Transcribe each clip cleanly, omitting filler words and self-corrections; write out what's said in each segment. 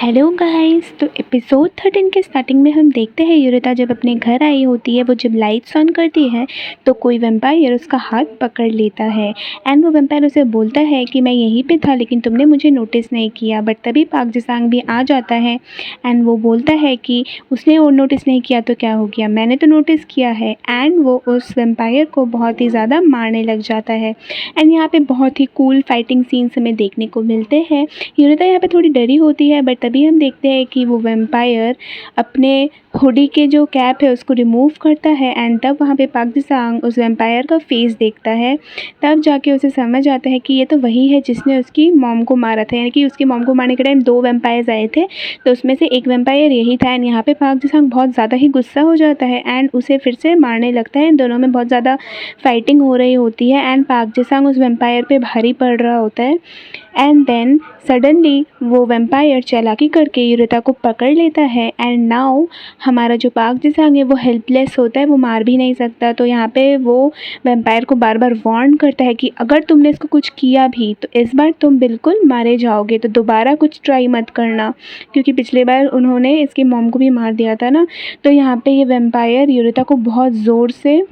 Hello guys. तो episode 13 के starting में हम देखते हैं यूरिता जब अपने घर आई होती है, वो जब लाइट्स ऑन करती है तो कोई वैम्पायर उसका हाथ पकड़ लेता है एंड वो वैम्पायर उसे बोलता है कि मैं यहीं पे था लेकिन तुमने मुझे नोटिस नहीं किया। बट तभी पाक जिसांग भी आ जाता है एंड वो बोलता है कि उसने वो नोटिस नहीं किया तो क्या हो गया, मैंने तो नोटिस किया है। एंड वो उस वैम्पायर को बहुत ही ज़्यादा मारने लग जाता है एंड यहाँ पे बहुत ही कूल फाइटिंग सीन्स हमें देखने को मिलते हैं। यूरिता यहाँ पे थोड़ी डरी होती है बट तभी हम देखते हैं कि वो वैम्पायर अपने हुडी के जो कैप है उसको रिमूव करता है एंड तब वहाँ पे पाक जिसांग उस वैम्पायर का फेस देखता है। तब जाके उसे समझ आता है कि ये तो वही है जिसने उसकी मॉम को मारा था, यानी कि उसकी मॉम को मारने के टाइम 2 वैम्पायर्स आए थे तो उसमें से एक वैम्पायर यही था। एंड यहाँ पे पाक जिसांग बहुत ज़्यादा ही गुस्सा हो जाता है एंड उसे फिर से मारने लगता है। इन दोनों में बहुत ज़्यादा फाइटिंग हो रही होती है एंड पाक जिसांग उस वैम्पायर पे भारी पड़ रहा होता है एंड देन सडनली वो वैम्पायर चालाकी करके यूरिता को पकड़ लेता है एंड नाउ हमारा जो पाक जिसांग है वो हेल्पलेस होता है, वो मार भी नहीं सकता। तो यहाँ पे वो वैम्पायर को बार बार वार्न करता है कि अगर तुमने इसको कुछ किया भी तो इस बार तुम बिल्कुल मारे जाओगे, तो दोबारा कुछ ट्राई मत करना, क्योंकि पिछले बार उन्होंने इसकी मॉम को भी मार दिया था ना। तो यहाँ पे ये वैम्पायर यूरिता को बहुत ज़ोर से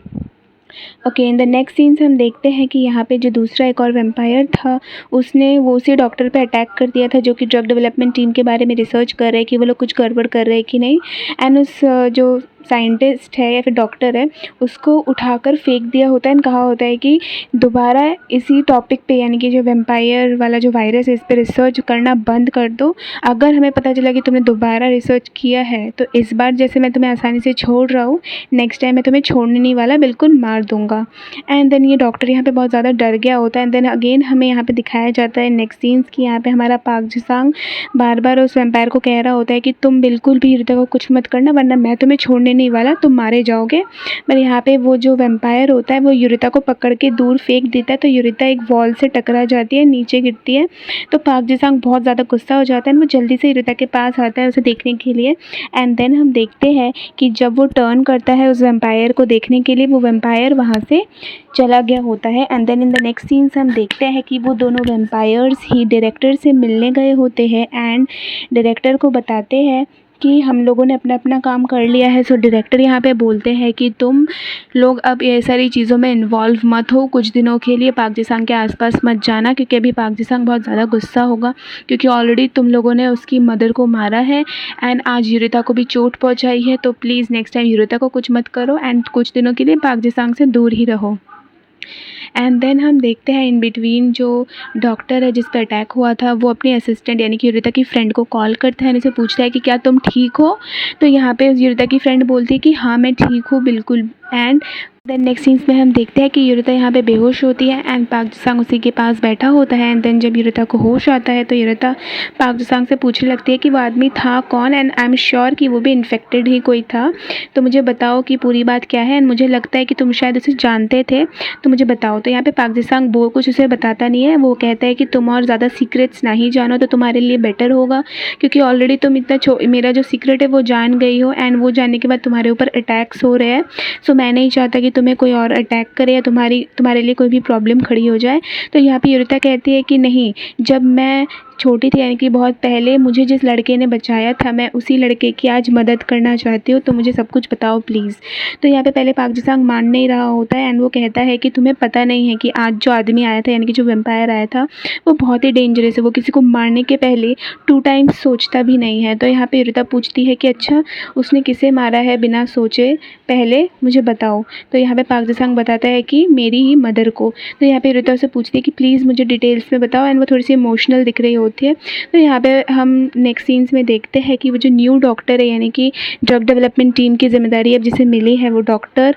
इन द नेक्स्ट सीन्स हम देखते हैं कि यहाँ पे जो दूसरा एक और वैम्पायर था उसने वो उसी डॉक्टर पे अटैक कर दिया था जो कि ड्रग डेवलपमेंट टीम के बारे में रिसर्च कर रहे हैं कि वो लोग कुछ गड़बड़ कर रहे हैं कि नहीं। एंड उस जो साइंटिस्ट है या फिर डॉक्टर है उसको उठाकर फेंक दिया होता है एंड कहा होता है कि दोबारा इसी टॉपिक पे, यानी कि जो वैम्पायर वाला जो वायरस है इस पर रिसर्च करना बंद कर दो। अगर हमें पता चला कि तुमने दोबारा रिसर्च किया है तो इस बार जैसे मैं तुम्हें आसानी से छोड़ रहा हूँ, नेक्स्ट टाइम मैं तुम्हें छोड़ने नहीं वाला, बिल्कुल मार दूंगा। एंड देन ये डॉक्टर यहाँ पे बहुत ज़्यादा डर गया होता है एंड देन अगेन हमें यहाँ पे दिखाया जाता है नेक्स्ट सीन्स की यहाँ पे हमारा पाक जिसांग बार बार उस वैम्पायर को कह रहा होता है कि तुम बिल्कुल भी यूरिता को कुछ मत करना वरना मैं तुम्हें छोड़ने नहीं वाला, तुम मारे जाओगे। पर यहाँ पे वो जो वैम्पायर होता है वो यूरिता को पकड़ के दूर फेंक देता है तो यूरिता एक वॉल से टकरा जाती है, नीचे गिरती है। तो पाक जिसांग बहुत ज़्यादा गुस्सा हो जाता है, वो जल्दी से यूरिता के पास आता है उसे देखने के लिए। एंड देन हम देखते हैं कि जब वो टर्न करता है उस वैम्पायर को देखने के लिए, वो वैम्पायर वहाँ से चला गया होता है। And then in the next scenes हम देखते हैं कि वो दोनों वैम्पायर्स ही डायरेक्टर से मिलने गए होते हैं एंड डायरेक्टर को बताते हैं कि हम लोगों ने अपना अपना काम कर लिया है। सो डायरेक्टर यहाँ पे बोलते हैं कि तुम लोग अब ये सारी चीज़ों में इन्वॉल्व मत हो, कुछ दिनों के लिए पाक जिसांग के आसपास मत जाना, क्योंकि अभी पाक जिसांग बहुत ज़्यादा गुस्सा होगा क्योंकि ऑलरेडी तुम लोगों ने उसकी मदर को मारा है एंड आज यूरिता को भी चोट पहुँचाई है। तो प्लीज़ नेक्स्ट टाइम यूरिता को कुछ मत करो एंड कुछ दिनों के लिए पाक जिसांग से दूर ही रहो। एंड देन हम देखते हैं इन बिटवीन जो डॉक्टर है जिस पर अटैक हुआ था वो अपनी असिस्टेंट यानी कि यूरिता की फ्रेंड को कॉल करता है, उनसे पूछता है कि क्या तुम ठीक हो। तो यहाँ पे यूरिता की फ्रेंड बोलती है कि हाँ मैं ठीक हूँ बिल्कुल। एंड देन नेक्स्ट सीन्स में हम देखते हैं कि यूरिता यहाँ पे बेहोश होती है एंड पाक जिसांग उसी के पास बैठा होता है। एंड देन जब यूरिता को होश आता है तो यूरिता पाक जिसांग से पूछने लगती है कि वो आदमी था कौन एंड आई एम श्योर कि वो भी इन्फेक्टेड ही कोई था, तो मुझे बताओ कि पूरी बात क्या है। एंड मुझे लगता है कि तुम शायद उसे जानते थे तो मुझे बताओ। तो यहाँ पे पाक जिसांग वो कुछ उसे बताता नहीं है, वो कहता है कि तुम और ज़्यादा सीक्रेट्स नहीं जानो तो तुम्हारे लिए बेटर होगा, क्योंकि ऑलरेडी तुम इतना मेरा जो सीक्रेट है वो जान गई हो एंड वो जानने के बाद तुम्हारे ऊपर अटैक्स हो रहे हैं। सो मैं नहीं चाहता कि तुम्हें कोई और अटैक करे या तुम्हारे लिए कोई भी प्रॉब्लम खड़ी हो जाए। तो यहाँ पे यूरिता कहती है कि नहीं, जब मैं छोटी थी यानी कि बहुत पहले मुझे जिस लड़के ने बचाया था मैं उसी लड़के की आज मदद करना चाहती हूँ, तो मुझे सब कुछ बताओ प्लीज़। तो यहाँ पे पहले पाक जिसांग मान नहीं रहा होता है एंड वो कहता है कि तुम्हें पता नहीं है कि आज जो आदमी आया था यानी कि जो वैम्पायर आया था वो बहुत ही डेंजरस है, वो किसी को मारने के पहले 2 टाइम्स सोचता भी नहीं है। तो यहाँ पे यूरिता पूछती है कि अच्छा उसने किसे मारा है बिना सोचे पहले, मुझे बताओ। तो यहाँ पे पाक जिसांग बताता है कि मेरी ही मदर को। तो यहाँ पे यूरिता से पूछती है कि प्लीज़ मुझे डिटेल्स में बताओ एंड वो थोड़ी सी इमोशनल दिख रही होती है। तो यहाँ पे हम नेक्स्ट सीन्स में देखते हैं कि वो जो न्यू डॉक्टर है यानी कि ड्रग डेवलपमेंट टीम की जिम्मेदारी अब जिसे मिली है वो डॉक्टर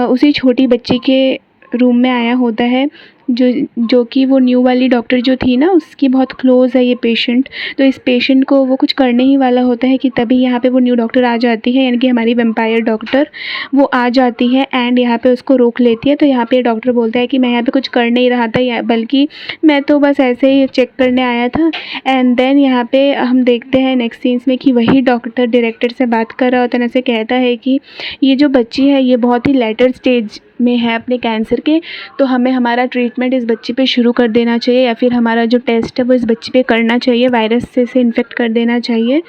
उसी छोटी बच्ची के रूम में आया होता है जो कि वो न्यू वाली डॉक्टर जो थी ना उसकी बहुत क्लोज़ है ये पेशेंट। तो इस पेशेंट को वो कुछ करने ही वाला होता है कि तभी यहाँ पे वो न्यू डॉक्टर आ जाती है, यानी कि हमारी वैम्पायर डॉक्टर वो आ जाती है एंड यहाँ पे उसको रोक लेती है। तो यहाँ पे डॉक्टर बोलता है कि मैं यहाँ पे कुछ कर नहीं रहा था, बल्कि मैं तो बस ऐसे ही चेक करने आया था। एंड देन यहाँ पे हम देखते हैं नेक्स्ट सीन्स में कि वही डॉक्टर डायरेक्टर से बात कर रहा होता है, ऐसे कहता है कि ये जो बच्ची है ये बहुत ही लेटर स्टेज में है अपने कैंसर के, तो हमें हमारा ट्रीटमेंट इस बच्ची पे शुरू कर देना चाहिए या फिर हमारा जो टेस्ट है वो इस बच्ची पे करना चाहिए, वायरस से इसे इन्फेक्ट कर देना चाहिए।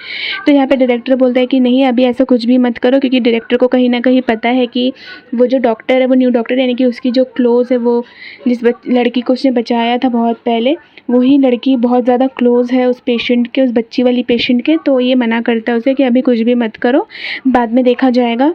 तो यहाँ पे डायरेक्टर बोलता है कि नहीं, अभी ऐसा कुछ भी मत करो, क्योंकि डायरेक्टर को कहीं ना कहीं पता है कि वो जो डॉक्टर है वो न्यू डॉक्टर यानी कि उसकी जो क्लोज़ है, वो जिस लड़की को उसने बचाया था बहुत पहले, वही लड़की बहुत ज़्यादा क्लोज़ है उस पेशेंट के, उस बच्ची वाली पेशेंट के। तो ये मना करता है उसे कि अभी कुछ भी मत करो, बाद में देखा जाएगा।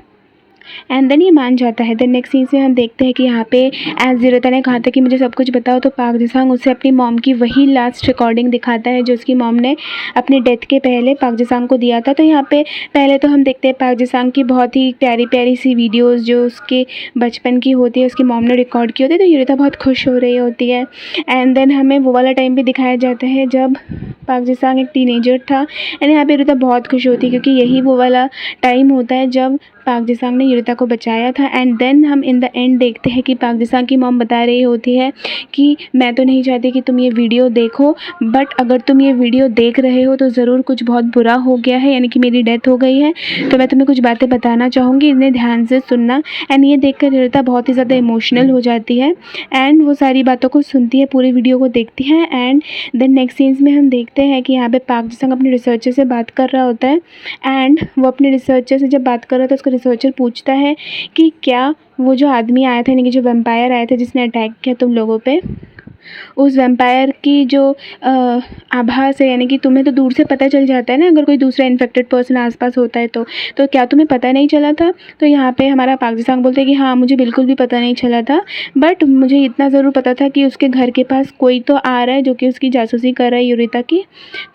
एंड देन ये मान जाता है। देन नेक्स्ट सीन में हम देखते हैं कि यहाँ पे एज ज़ीरता ने कहा था कि मुझे सब कुछ बताओ, तो पाक जी-सांग उसे अपनी मॉम की वही लास्ट रिकॉर्डिंग दिखाता है जो उसकी मॉम ने अपनी डेथ के पहले पाक जी-सांग को दिया था। तो यहाँ पे पहले तो हम देखते हैं पाक जी-सांग की बहुत ही प्यारी प्यारी सी वीडियोज़ जो उसके बचपन की होती है, उसकी मॉम ने रिकॉर्ड की होती है। तो यूरिता बहुत खुश हो रही होती है। एंड देन हमें वो वाला टाइम भी दिखाया जाता है जब पाक जी-सांग एक टीनेजर था। एंड यहाँ पे यूरिता बहुत खुश होती है क्योंकि यही वो वाला टाइम होता है जब पाक जी-सांग ने यूरिता को बचाया था। एंड देन हम इन द एंड देखते हैं कि पाक जी-सांग की मॉम बता रही होती है कि मैं तो नहीं चाहती कि तुम ये वीडियो देखो, बट अगर तुम ये वीडियो देख रहे हो तो ज़रूर कुछ बहुत बुरा हो गया है, यानी कि मेरी डेथ हो गई है। तो मैं तुम्हें कुछ बातें बताना चाहूँगी, इन्हें ध्यान से सुनना। एंड ये देखकर यूरिता बहुत ही ज़्यादा इमोशनल हो जाती है एंड वो सारी बातों को सुनती है, पूरी वीडियो को देखती है। एंड देन नेक्स्ट सीन्स में हम देखते हैं कि यहाँ पे पाक जी-सांग अपने रिसर्चर से बात कर रहा होता है। एंड वो अपने रिसर्चर से जब बात कर रहा था, उसका रिसर्चर पूछता है कि क्या वो जो आदमी आया था, यानी कि जो वैम्पायर आया था जिसने अटैक किया तुम लोगों पे, उस वैम्पायर की जो आभास है, यानी कि तुम्हें तो दूर से पता चल जाता है ना अगर कोई दूसरा इन्फेक्टेड पर्सन आसपास होता है तो क्या तुम्हें पता नहीं चला था? तो यहाँ पे हमारा पाक जी-सांग बोलते हैं कि हाँ, मुझे बिल्कुल भी पता नहीं चला था, बट मुझे इतना ज़रूर पता था कि उसके घर के पास कोई तो आ रहा है जो कि उसकी जासूसी कर रहा है यूरिता की।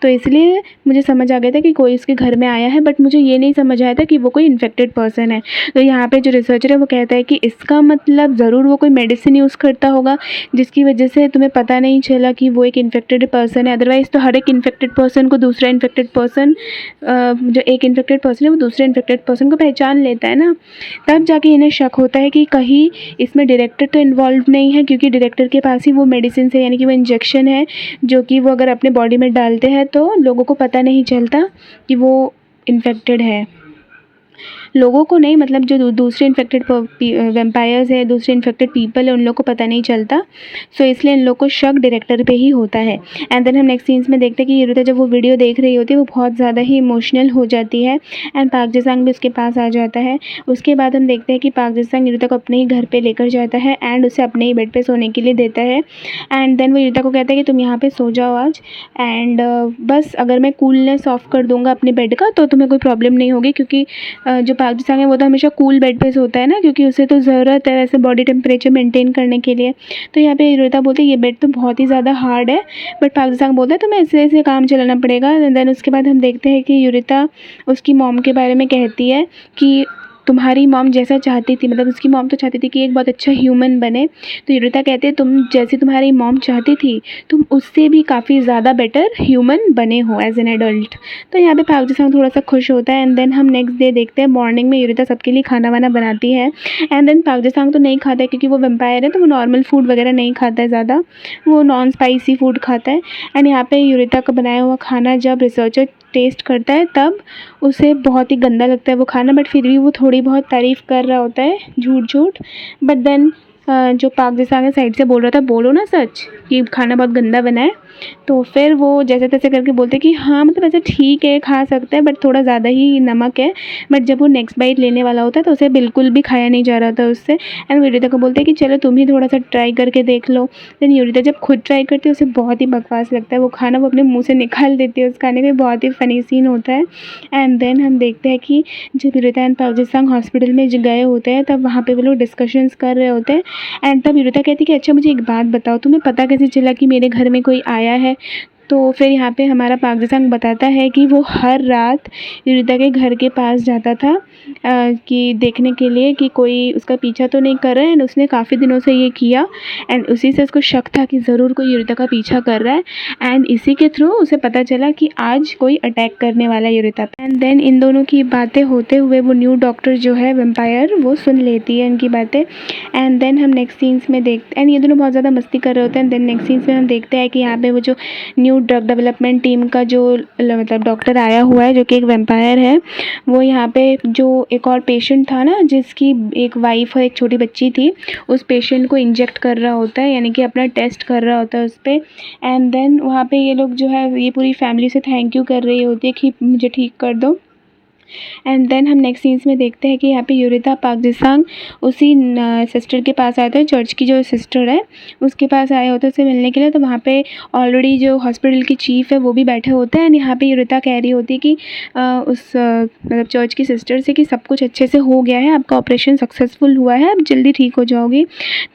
तो इसलिए मुझे समझ आ गया था कि कोई उसके घर में आया है, बट मुझे ये नहीं समझ आया था कि वो कोई इन्फेक्टेड पर्सन है। तो यहाँ पे जो रिसर्चर है वो कहता है कि इसका मतलब ज़रूर वो कोई मेडिसिन यूज़ करता होगा जिसकी वजह से तुम्हें पता नहीं चला कि वो एक इन्फेक्टेड पर्सन है। अदरवाइज़ तो हर एक इन्फेक्टेड पर्सन को दूसरा इन्फेक्टेड पर्सन, जो एक इन्फेक्टेड पर्सन है वो दूसरे इन्फेक्टेड पर्सन को पहचान लेता है ना। तब जाके इन्हें शक होता है कि कहीं इसमें डायरेक्टर तो इन्वॉल्व नहीं है, क्योंकि डायरेक्टर के पास ही वो मेडिसिन है, यानी कि वो इंजेक्शन है जो कि वो अगर अपने बॉडी में डालते हैं तो लोगों को पता नहीं चलता कि वो इन्फेक्टेड है। लोगों को नहीं, मतलब जो दूसरे इन्फेक्टेड वैम्पायर्स है, दूसरे इन्फेक्टेड पीपल है, उन लोगों को पता नहीं चलता। सो इसलिए इन लोग को शक डायरेक्टर पे ही होता है। एंड देन हम नेक्स्ट सीन्स में देखते हैं कि यूरिता जब वो वीडियो देख रही होती है वो बहुत ज़्यादा ही इमोशनल हो जाती है। एंड पाक जी-सांग भी उसके पास आ जाता है। उसके बाद हम देखते हैं कि पाक जी-सांग यूरिता को अपने ही घर पर लेकर जाता है एंड उसे अपने ही बेड पर सोने के लिए देता है। एंड देन वो यूरिता को कहता है कि तुम यहाँ पर सो जाओ आज, एंड बस अगर मैं कूलनेस ऑफ कर दूँगा अपने बेड का तो तुम्हें कोई प्रॉब्लम नहीं होगी, क्योंकि जो पाक जी-सांग है वो तो हमेशा कूल बेड पे सोता है ना, क्योंकि उसे तो ज़रूरत है वैसे बॉडी टेम्परेचर मेंटेन करने के लिए। तो यहाँ पे यूरिता बोलती है ये बेड तो बहुत ही ज़्यादा हार्ड है, बट पाक जी-सांग बोलता है तुम्हें ऐसे ऐसे काम चलाना पड़ेगा। देन उसके बाद हम देखते हैं कि यूरिता उसकी मॉम के बारे में कहती है कि तुम्हारी मॉम जैसा चाहती थी, मतलब उसकी मॉम तो चाहती थी कि एक बहुत अच्छा ह्यूमन बने। तो यूरिता कहते हैं तुम जैसी तुम्हारी मॉम चाहती थी तुम उससे भी काफ़ी ज़्यादा बेटर ह्यूमन बने हो एज एन एडल्ट। तो यहाँ पे पाक जी-सांग थोड़ा सा खुश होता है। एंड देन हम नेक्स्ट डे देखते हैं मॉर्निंग में यूरिता सबके लिए खाना वाना बनाती है। एंड देन पाक जी-सांग तो नहीं खाता है क्योंकि वो वैम्पायर है, तो वो नॉर्मल फूड वगैरह नहीं खाता है ज़्यादा, वो नॉन स्पाइसी फूड खाता है। एंड यहाँ पे यूरिता का बनाया हुआ खाना जब रिसर्चर टेस्ट करता है तब उसे बहुत ही गंदा लगता है वो खाना, बट फिर भी वो थोड़ी बहुत तारीफ़ कर रहा होता है झूठ झूठ। बट देन जो पाक जी-सांग साइड से बोल रहा था बोलो ना सच कि खाना बहुत गंदा बना है, तो फिर वो जैसे तैसे करके बोलते कि हाँ मतलब ऐसे ठीक है खा सकते हैं बट थोड़ा ज़्यादा ही नमक है। बट जब वो नेक्स्ट बाइट लेने वाला होता है तो उसे बिल्कुल भी खाया नहीं जा रहा था उससे। एंड यूरिता को बोलते हैं कि चलो तुम ही थोड़ा सा ट्राई करके देख लो। देन यूरिता जब खुद ट्राई करती है उसे बहुत ही बकवास लगता है वो खाना, वो अपने मुँह से निकाल देती है उस खाने का, बहुत ही फ़नी सीन होता है। एंड देन हम देखते हैं कि जब यूरिता एंड पाक जी-सांग हॉस्पिटल में गए होते हैं तब वहाँ पे वो लोग डिस्कशंस कर रहे होते हैं। एंड तब यूरिता कहती है कि अच्छा मुझे एक बात बताओ, तुम्हें पता कैसे चला कि मेरे घर में कोई आया है? तो फिर यहाँ पे हमारा पाक जी-सांग बताता है कि वो हर रात यूरिता के घर के पास जाता था कि देखने के लिए कि कोई उसका पीछा तो नहीं कर रहा है। एंड उसने काफ़ी दिनों से ये किया एंड उसी से उसको शक था कि ज़रूर कोई यूरिता का पीछा कर रहा है। एंड इसी के थ्रू उसे पता चला कि आज कोई अटैक करने वाला है यूरिता पे। एंड देन इन दोनों की बातें होते हुए वो न्यू डॉक्टर जो है वैम्पायर वो सुन लेती है इनकी बातें। एंड देन हम नेक्स्ट सीन्स में देखते एंड ये दोनों बहुत ज़्यादा मस्ती कर रहे होते हैं। देन नेक्स्ट सीन्स में हम देखते हैं कि यहाँ पे वो जो न्यू ड्रग डेवलपमेंट टीम का जो मतलब डॉक्टर आया हुआ है जो कि एक वैम्पायर है, वो यहाँ पे जो एक और पेशेंट था ना जिसकी एक वाइफ और एक छोटी बच्ची थी, उस पेशेंट को इंजेक्ट कर रहा होता है, यानी कि अपना टेस्ट कर रहा होता है उस पर। एंड देन वहाँ पे ये लोग जो है ये पूरी फैमिली से थैंक यू कर रही होती है कि मुझे ठीक कर दो। एंड देन हम नेक्स्ट सीन्स में देखते हैं कि यहाँ पे युरिता पाक जिसांग उसी सिस्टर के पास आए थे, चर्च की जो सिस्टर है उसके पास आए होते हैं उससे मिलने के लिए। तो वहाँ पे ऑलरेडी जो हॉस्पिटल की चीफ है वो भी बैठे होते हैं। एंड यहाँ पे युरिता कह रही होती है कि उस मतलब चर्च की सिस्टर से कि सब कुछ अच्छे से हो गया है, आपका ऑपरेशन सक्सेसफुल हुआ है, आप जल्दी ठीक हो जाओगी।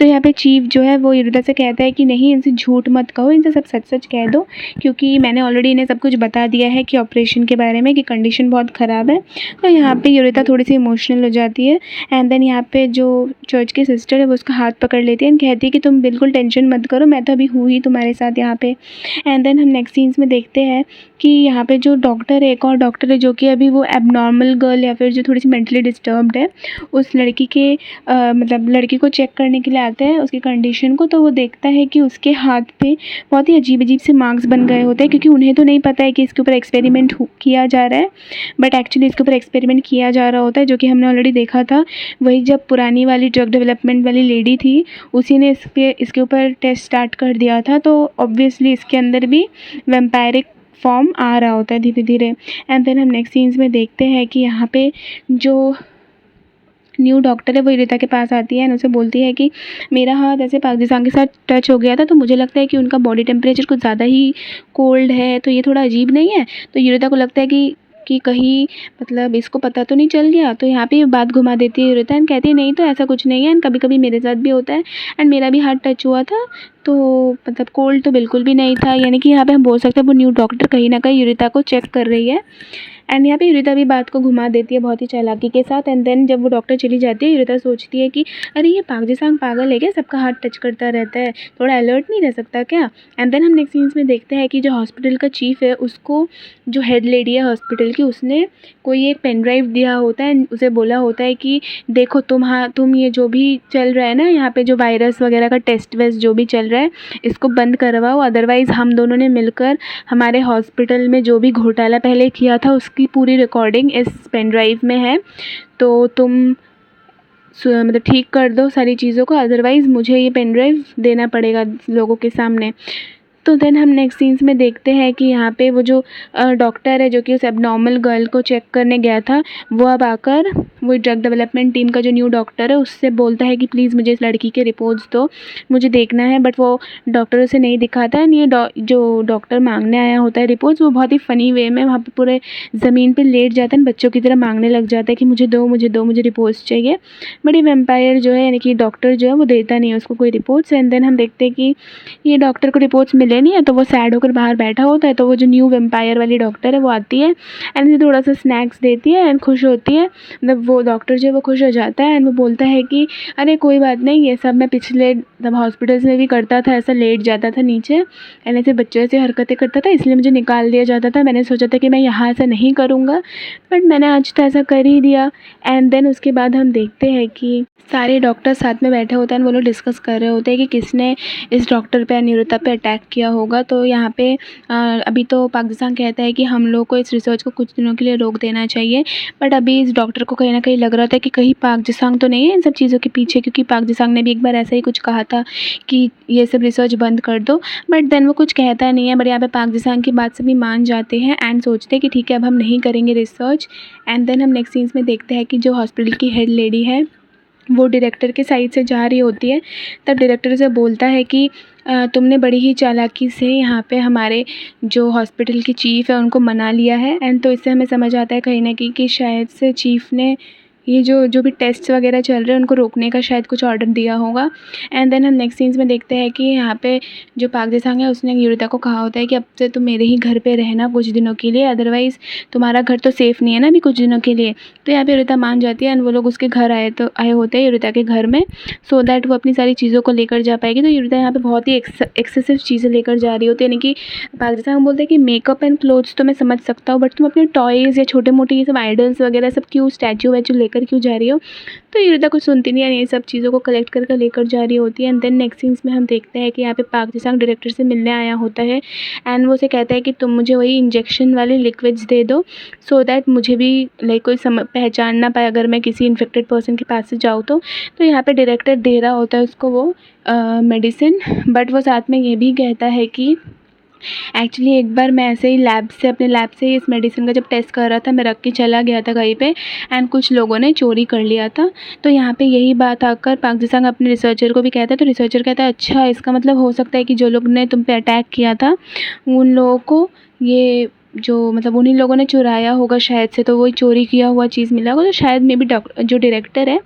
तो यहाँ पे चीफ जो है वो युरिता से कहता है कि नहीं, इनसे झूठ मत कहो, इनसे सब सच सच कह दो, क्योंकि मैंने ऑलरेडी इन्हें सब कुछ बता दिया है कि ऑपरेशन के बारे में कि कंडीशन बहुत ख़राब है। तो यहाँ पे युरिता थोड़ी सी इमोशनल हो जाती है। एंड देन यहाँ पे जो चर्च की सिस्टर है वो उसका हाथ पकड़ लेती है एंड कहती है कि तुम बिल्कुल टेंशन मत करो, मैं तो अभी हूँ ही तुम्हारे साथ यहाँ पे। एंड देन हम नेक्स्ट सीन्स में देखते हैं कि यहाँ पे जो डॉक्टर है, एक और डॉक्टर है जो कि अभी वो एबनॉर्मल गर्ल या फिर जो थोड़ी सी मेंटली डिस्टर्ब्ड है, उस लड़की के मतलब लड़की को चेक करने के लिए आते हैं उसकी कंडीशन को। तो वो देखता है कि उसके हाथ पे बहुत ही अजीब अजीब से मार्क्स बन गए होते हैं, क्योंकि उन्हें तो नहीं पता है कि इसके ऊपर एक्सपेरिमेंट किया जा रहा है, बट एक्चुअली इसके ऊपर एक्सपेरिमेंट किया जा रहा होता है, जो कि हमने ऑलरेडी देखा था। वही जब पुरानी वाली ड्रग डेवलपमेंट वाली लेडी थी उसी ने इसके ऊपर टेस्ट स्टार्ट कर दिया था, तो ऑब्वियसली इसके अंदर भी वैम्पायरिक फॉर्म आ रहा होता है धीरे धीरे। एंड देन हम नेक्स्ट सीन्स में देखते हैं कि यहाँ पे जो न्यू डॉक्टर है वो युरिता के पास आती है एंड उसे बोलती है कि मेरा हाथ ऐसे पाक जिसांग के साथ टच हो गया था, तो मुझे लगता है कि उनका बॉडी टेम्परेचर कुछ ज़्यादा ही कोल्ड है, तो ये थोड़ा अजीब नहीं है। तो युरिता को लगता है कि कहीं मतलब इसको पता तो नहीं चल गया। तो यहाँ पे बात घुमा देती है युरिता एंड कहती है नहीं, तो ऐसा कुछ नहीं है, एंड कभी कभी मेरे साथ भी होता है, एंड मेरा भी हाथ टच हुआ था, तो मतलब कोल्ड तो बिल्कुल भी नहीं था। यानी कि यहाँ पे हम बोल सकते हैं वो न्यू डॉक्टर कहीं ना कहीं युरिता को चेक कर रही है। एंड यहाँ पे युरिता भी बात को घुमा देती है बहुत ही चालाकी के साथ। एंड देन जब वो डॉक्टर चली जाती है, युरिता सोचती है कि अरे ये पाक जिसांग पागल है क्या, सबका हाथ टच करता रहता है, थोड़ा अलर्ट नहीं रह सकता क्या। एंड देन हम नेक्स्ट सीन्स में देखते हैं कि जो हॉस्पिटल का चीफ है उसको जो हेड लेडी है हॉस्पिटल की, उसने कोई एक पेन ड्राइव दिया होता है, उसे बोला होता है कि देखो तुम ये जो भी चल रहा है ना यहाँ पे जो वायरस वगैरह का टेस्ट वेस्ट जो भी चल रहा है इसको बंद करवाओ, अदरवाइज़ हम दोनों ने मिलकर हमारे हॉस्पिटल में जो भी घोटाला पहले किया था उसकी पूरी रिकॉर्डिंग इस पेन ड्राइव में है, तो तुम मतलब ठीक कर दो सारी चीज़ों को, अदरवाइज़ मुझे ये पेन ड्राइव देना पड़ेगा लोगों के सामने। तो देन हम नेक्स्ट सीन्स में देखते हैं कि यहाँ पे वो जो डॉक्टर है जो कि उस एबनॉर्मल गर्ल को चेक करने गया था, वो अब आकर वो ड्रग डेवलपमेंट टीम का जो न्यू डॉक्टर है उससे बोलता है कि प्लीज़ मुझे इस लड़की के रिपोर्ट्स दो, मुझे देखना है। बट वो डॉक्टर उसे नहीं दिखाता है। ये जो डॉक्टर मांगने आया होता है रिपोर्ट्स, वो बहुत ही फ़नी वे में वहाँ पर पूरे ज़मीन पर लेट जाता है, बच्चों की तरह मांगने लग जाता है कि मुझे दो मुझे दो, मुझे रिपोर्ट्स चाहिए। बट ये वेम्पायर जो है यानी कि डॉक्टर जो है वो देता नहीं है उसको कोई रिपोर्ट्स। एंड देन हम देखते हैं कि ये डॉक्टर को रिपोर्ट्स मिले नहीं है, तो वो सैड होकर बाहर बैठा होता है। तो वो जो न्यू वेम्पायर वाली डॉक्टर है वो आती है एंड इसे थोड़ा सा स्नैक्स देती है एंड खुश होती है, मतलब वो डॉक्टर जो है वो खुश हो जाता है एंड वो बोलता है कि अरे कोई बात नहीं, ये सब मैं पिछले जब हॉस्पिटल्स में भी करता था, ऐसा लेट जाता था नीचे एंड ऐसे बच्चों से हरकतें करता था, इसलिए मुझे निकाल दिया जाता था। मैंने सोचा था कि मैं यहाँ ऐसा नहीं करूँगा, बट मैंने आज तो ऐसा कर ही दिया। एंड देन उसके बाद हम देखते हैं कि सारे डॉक्टर साथ में बैठे होते हैं, वो लोग डिस्कस कर रहे होते हैं कि किसने इस डॉक्टर पे युरिता पे अटैक किया होगा। तो यहाँ पे अभी तो पाक जिसांग कहता है कि हम लोग को इस रिसर्च को कुछ दिनों के लिए रोक देना चाहिए, बट अभी इस डॉक्टर को कहीं ना कहीं लग रहा था कि कहीं पाक जिसांग तो नहीं है इन सब चीज़ों के पीछे, क्योंकि पाक जिसांग ने भी एक बार ऐसा ही कुछ कहा था कि ये सब रिसर्च बंद कर दो, बट देन वो कुछ कहता नहीं है। बट यहाँ पे पाक जिसांग की बात से भी मान जाते हैं एंड सोचते हैं कि ठीक है अब हम नहीं करेंगे रिसर्च। एंड देन हम नेक्स्ट सीन्स में देखते हैं कि जो हॉस्पिटल की हेड लेडी है वो डायरेक्टर के साइड से जा रही होती है, तब डायरेक्टर से बोलता है कि तुमने बड़ी ही चालाकी से यहाँ पे हमारे जो हॉस्पिटल की चीफ़ है उनको मना लिया है। एंड तो इससे हमें समझ आता है कहीं ना कहीं कि शायद से चीफ़ ने ये जो भी टेस्ट वगैरह चल रहे हैं उनको रोकने का शायद कुछ ऑर्डर दिया होगा। एंड देन हम नेक्स्ट सीन्स में देखते हैं कि यहाँ पे जो पाक जी-सांग है उसने युरिता को कहा होता है कि अब से तुम मेरे ही घर पे रहना कुछ दिनों के लिए, अदरवाइज़ तुम्हारा घर तो सेफ़ नहीं है ना अभी कुछ दिनों के लिए। तो यहाँ पे युरिता मान जाती है एंड वो लोग उसके घर आए होते हैं युरिता के घर में, सो दैट वो अपनी सारी चीज़ों को लेकर जा पाएगी। तो युरिता यहाँ पे बहुत ही एक्सेसिव चीज़ें लेकर जा रही होती है, यानी कि पाक जी-सांग बोलते हैं कि मेकअप एंड क्लोथ्स तो मैं समझ सकता हूँ, बट तुम अपने टॉयज़ या छोटे-मोटे ये सब आइडल्स वगैरह सब क्यों, स्टैचू-वैचू लेकर क्यों जा रही हो? तो युरिता कुछ सुनती नहीं है, ये सब चीज़ों को कलेक्ट करके लेकर जा रही होती है। एंड देन नेक्स्ट सीन्स में हम देखते हैं कि यहाँ पे पाक जी-सांग डायरेक्टर से मिलने आया होता है एंड वो उसे कहता है कि तुम मुझे वही इंजेक्शन वाले लिक्विड्स दे दो, सो दैट मुझे भी लाइक कोई पहचान ना पाए अगर मैं किसी इन्फेक्टेड पर्सन के पास से जाऊँ तो। यहाँ पे डायरेक्टर दे रहा होता है उसको वो मेडिसिन, बट वो साथ में ये भी कहता है कि एक्चुअली एक बार मैं ऐसे ही अपने लैब से इस मेडिसिन का जब टेस्ट कर रहा था, मैं रख के चला गया था कहीं पे एंड कुछ लोगों ने चोरी कर लिया था। तो यहाँ पे यही बात आकर पाक जी-सांग अपने रिसर्चर को भी कहता है, तो रिसर्चर कहता है अच्छा इसका मतलब हो सकता है कि जो लोग ने तुम पे अटैक किया था उन लोगों को ये जो मतलब उन्हीं लोगों ने चुराया होगा शायद से, तो वही चोरी किया हुआ चीज़ मिला होगा। तो शायद मे बी जो डायरेक्टर है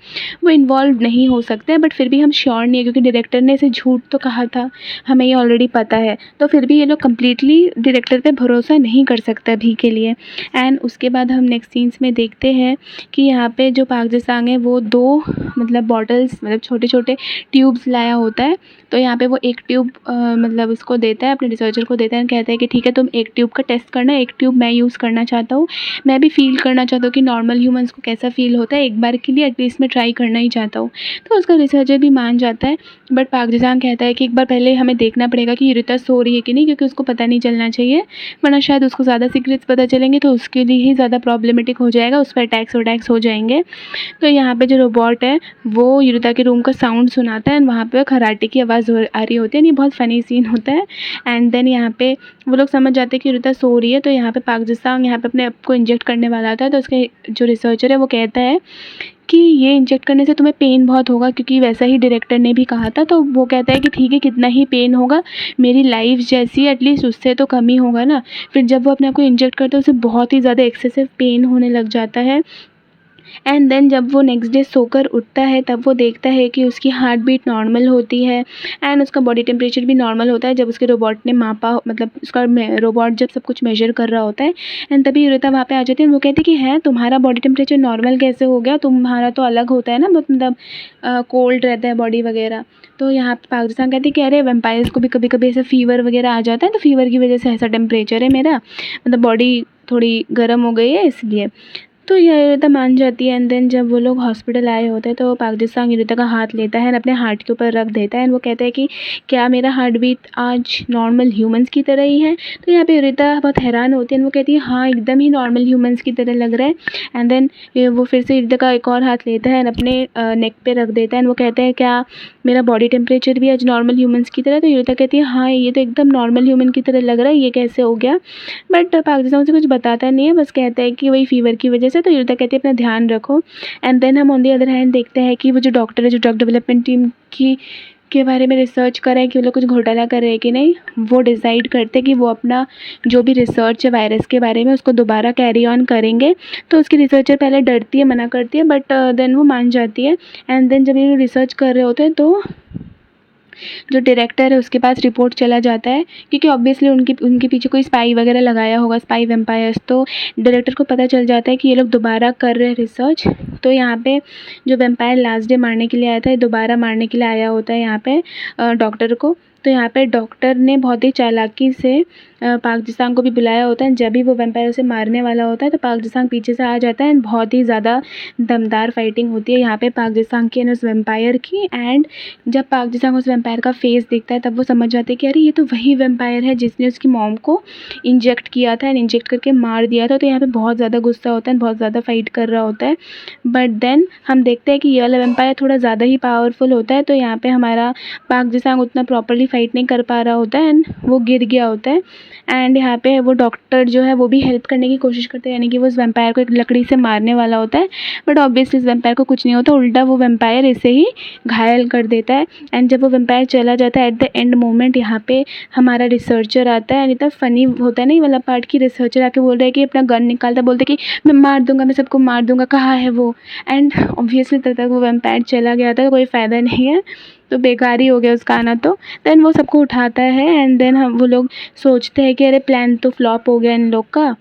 वो इन्वॉल्व नहीं हो सकते हैं, बट फिर भी हम श्योर नहीं है क्योंकि डायरेक्टर ने इसे झूठ तो कहा था, हमें ये ऑलरेडी पता है। तो फिर भी ये लोग कम्प्लीटली डायरेक्टर पे भरोसा नहीं कर सकते अभी के लिए। एंड उसके बाद हम नेक्स्ट सीन्स में देखते हैं कि यहाँ पे जो पाक जी-सांग है वो 2 मतलब बॉटल्स मतलब छोटे-छोटे ट्यूब्स लाया होता है। तो यहाँ पे वो एक ट्यूब मतलब उसको देता है, अपने रिसर्चर को देता है, कहता है कि ठीक है तुम एक ट्यूब का टेस्ट करना, एक ट्यूब मैं यूज़ करना चाहता हूँ। मैं भी फ़ील करना चाहता हूँ कि नॉर्मल ह्यूमन्स को कैसा फ़ील होता है, एक बार के लिए एटलीस्ट मैं ट्राई करना ही चाहता हूँ। तो उसका रिसर्चर भी मान जाता है, बट पाक जी-सांग कहता है कि एक बार पहले हमें देखना पड़ेगा कि युरिता सो रही है कि नहीं, क्योंकि उसको पता नहीं चलना चाहिए, वरना शायद उसको ज़्यादा सीक्रेट्स पता चलेंगे तो उसके लिए ही ज़्यादा प्रॉब्लमेटिक हो जाएगा, उस पर अटैक्स हो जाएंगे। तो यहाँ पे जो रोबोट है वो युरिता के रूम का साउंड सुनाता है एंड वहाँ पे खराटे की आवाज़ आ रही होती है। ये बहुत फ़नी सीन होता है। एंड देन यहाँ पे वो लोग समझ जाते हैं कि युरिता सो रही है। तो यहाँ पे पाक जी-सांग यहाँ पे अपने आप को इंजेक्ट करने वाला होता है, तो उसके जो रिसर्चर है वो कहता है कि ये इंजेक्ट करने से तुम्हें पेन बहुत होगा, क्योंकि वैसा ही डायरेक्टर ने भी कहा था। तो वो कहता है कि ठीक है कितना ही पेन होगा, मेरी लाइफ जैसी एटलीस्ट उससे तो कम ही होगा ना। फिर जब वो अपने आप को इंजेक्ट करता है उसे बहुत ही ज़्यादा एक्सेसिव पेन होने लग जाता है। एंड देन जब वो नेक्स्ट डे सोकर उठता है तब वो देखता है कि उसकी हार्ट बीट नॉर्मल होती है एंड उसका बॉडी टेम्परेचर भी नॉर्मल होता है, जब उसके रोबोट ने मापा, मतलब उसका रोबोट जब सब कुछ मेजर कर रहा होता है। एंड तभी युरिता वहाँ पे आ जाती है और वो कहती है कि है तुम्हारा बॉडी टेम्परेचर नॉर्मल कैसे हो गया, तुम्हारा तो अलग होता है ना, मतलब कोल्ड रहता है बॉडी वगैरह। तो यहाँ पे पाक जी-सांग कहती है कि अरे वेम्पायर्स को भी कभी कभी ऐसे फ़ीवर वगैरह आ जाता है, तो फ़ीवर की वजह से ऐसा टेम्परेचर है मेरा, मतलब बॉडी थोड़ी गर्म हो गई है इसलिए। तो यह युरिता मान जाती है। एंड देन जब वो लोग हॉस्पिटल आए होते हैं तो पाक जी-सांग युरिता का हाथ लेता है और अपने हार्ट के ऊपर रख देता है एंड वो कहता है कि क्या मेरा हार्ट बीट आज नॉर्मल ह्यूमंस की तरह ही है। तो यहाँ पे युरिता बहुत हैरान होती है एंड वो कहती है हाँ एकदम ही नॉर्मल ह्यूमंस की तरह लग रहा है। एंड देन वो फिर से युरिता का एक और हाथ लेता है और अपने नेक पे रख देता है एंड वो कहता है क्या मेरा बॉडी टेम्परेचर भी आज नॉर्मल ह्यूमंस की तरह। तो युरिता कहती है हाँ ये तो एकदम नॉर्मल ह्यूमन की तरह लग रहा है, ये कैसे हो गया। बट पाक जी-सांग से कुछ बताता नहीं है, बस कहता है कि वही फ़ीवर की वजह से। तो युरिता कहती है अपना ध्यान रखो। एंड देन हम ऑन दी अदर हैंड देखते हैं कि वो जो डॉक्टर है जो ड्रग डेवलपमेंट टीम की के बारे में रिसर्च कर रहे हैं कि वो लोग कुछ घोटाला कर रहे हैं कि नहीं, वो डिसाइड करते हैं कि वो अपना जो भी रिसर्च है वायरस के बारे में उसको दोबारा कैरी ऑन करेंगे। तो उसकी रिसर्चर पहले डरती है, मना करती है, बट देन वो मान जाती है। एंड देन जब ये रिसर्च कर रहे होते हैं तो जो डायरेक्टर है उसके पास रिपोर्ट चला जाता है, क्योंकि ऑब्वियसली उनके पीछे कोई स्पाई वगैरह लगाया होगा, स्पाई वेम्पायर्स। तो डायरेक्टर को पता चल जाता है कि ये लोग दोबारा कर रहे हैं रिसर्च। तो यहाँ पे जो वेम्पायर लास्ट डे मारने के लिए आया था दोबारा मारने के लिए आया होता है यहाँ पे डॉक्टर को। तो यहाँ पे डॉक्टर ने बहुत ही चालाकी से पाक जी-सांग को भी बुलाया होता है। जब भी वो वेम्पायर उसे मारने वाला होता है तो पाक जी-सांग पीछे से आ जाता है एंड बहुत ही ज़्यादा दमदार फाइटिंग होती है यहाँ पे पाक जी-सांग की एंड उस वेम्पायर की। एंड जब पाक जी-सांग उस वेम्पायर का फेस देखता है तब वो समझ जाते हैं कि अरे ये तो वही वेम्पायर है जिसने उसकी मॉम को इंजेक्ट किया था एंड इंजेक्ट करके मार दिया था। तो यहाँ पे बहुत ज़्यादा गुस्सा होता है, बहुत ज़्यादा फाइट कर रहा होता है। बट देन हम देखते हैं कि ये वाला वेम्पायर थोड़ा ज़्यादा ही पावरफुल होता है। तो यहाँ पे हमारा पाक जी-सांग उतना प्रॉपरली फाइट नहीं कर पा रहा होता है एंड वो गिर गया होता है। एंड यहाँ पे वो डॉक्टर जो है वो भी हेल्प करने की कोशिश करते हैं, यानी कि वो उस वैम्पायर को एक लकड़ी से मारने वाला होता है, बट ऑब्वियसली इस वैम्पायर को कुछ नहीं होता, उल्टा वो वैम्पायर इसे ही घायल कर देता है। एंड जब वो वैम्पायर चला जाता है एट द एंड मोमेंट यहाँ पे हमारा रिसर्चर आता है, एंड इतना फ़नी होता है ना ये वाला पार्ट कि रिसर्चर आके बोल रहा है कि अपना गन निकालता है, बोलते कि मैं मार दूंगा, मैं सबको मार दूंगा, कहाँ है वो। एंड ऑब्वियसली तब तक वो वैम्पायर चला गया था, कोई फ़ायदा नहीं है, तो बेकार ही हो गया उसका आना। तो देन वो सबको उठाता है एंड देन हम वो लोग सोचते हैं कि अरे प्लान तो फ्लॉप हो गया इन लोग का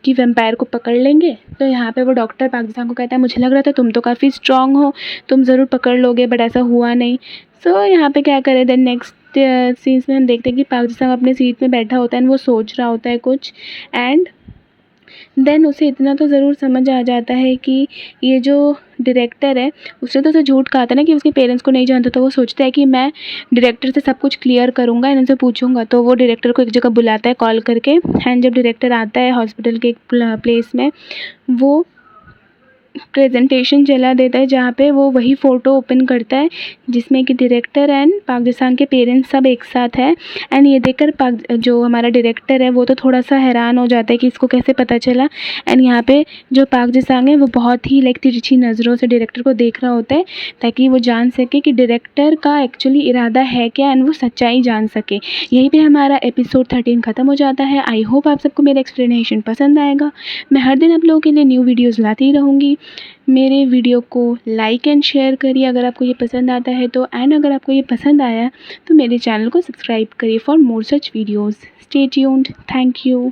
कि वैम्पायर को पकड़ लेंगे। तो यहाँ पे वो डॉक्टर पाकिस्तान को कहता है मुझे लग रहा था तुम तो काफ़ी स्ट्रांग हो, तुम ज़रूर पकड़ लोगे, बट ऐसा हुआ नहीं। सो यहाँ पे क्या करें, देन नेक्स्ट सीन्स में हम देखते हैं कि पाकिस्तान अपने सीट में बैठा होता है एंड वो सोच रहा होता है कुछ, एंड देन उसे इतना तो ज़रूर समझ आ जाता है कि ये जो डायरेक्टर है उसने तो उसे झूठ कहा था ना कि उसके पेरेंट्स को नहीं जानता, तो वो सोचता है कि मैं डायरेक्टर से सब कुछ क्लियर करूँगा एंड उनसे पूछूंगा। तो वो डायरेक्टर को एक जगह बुलाता है कॉल करके, एंड जब डायरेक्टर आता है हॉस्पिटल के एक प्लेस में, वो प्रेजेंटेशन चला देता है जहाँ पे वो वही फ़ोटो ओपन करता है जिसमें कि डायरेक्टर एंड पाकिस्तान के पेरेंट्स सब एक साथ है। एंड ये देखकर जो हमारा डायरेक्टर है वो तो थोड़ा सा हैरान हो जाता है कि इसको कैसे पता चला। एंड यहाँ पे जो पाकिस्तान है वो बहुत ही लाइक तिरछी नज़रों से डायरेक्टर को देख रहा होता है ताकि वो जान सके कि डायरेक्टर का एक्चुअली इरादा है क्या, एंड वो सच्चाई जान सके। यहीं पर हमारा एपिसोड 13 ख़त्म हो जाता है। आई होप आप सबको मेरा एक्सप्लेनेशन पसंद आएगा। मैं हर दिन आप लोगों के लिए न्यू वीडियोज़ लाती ही रहूँगी। मेरे वीडियो को लाइक एंड शेयर करिए अगर आपको ये पसंद आता है तो, एंड अगर आपको ये पसंद आया तो मेरे चैनल को सब्सक्राइब करिए for more such videos. Stay tuned. Thank you.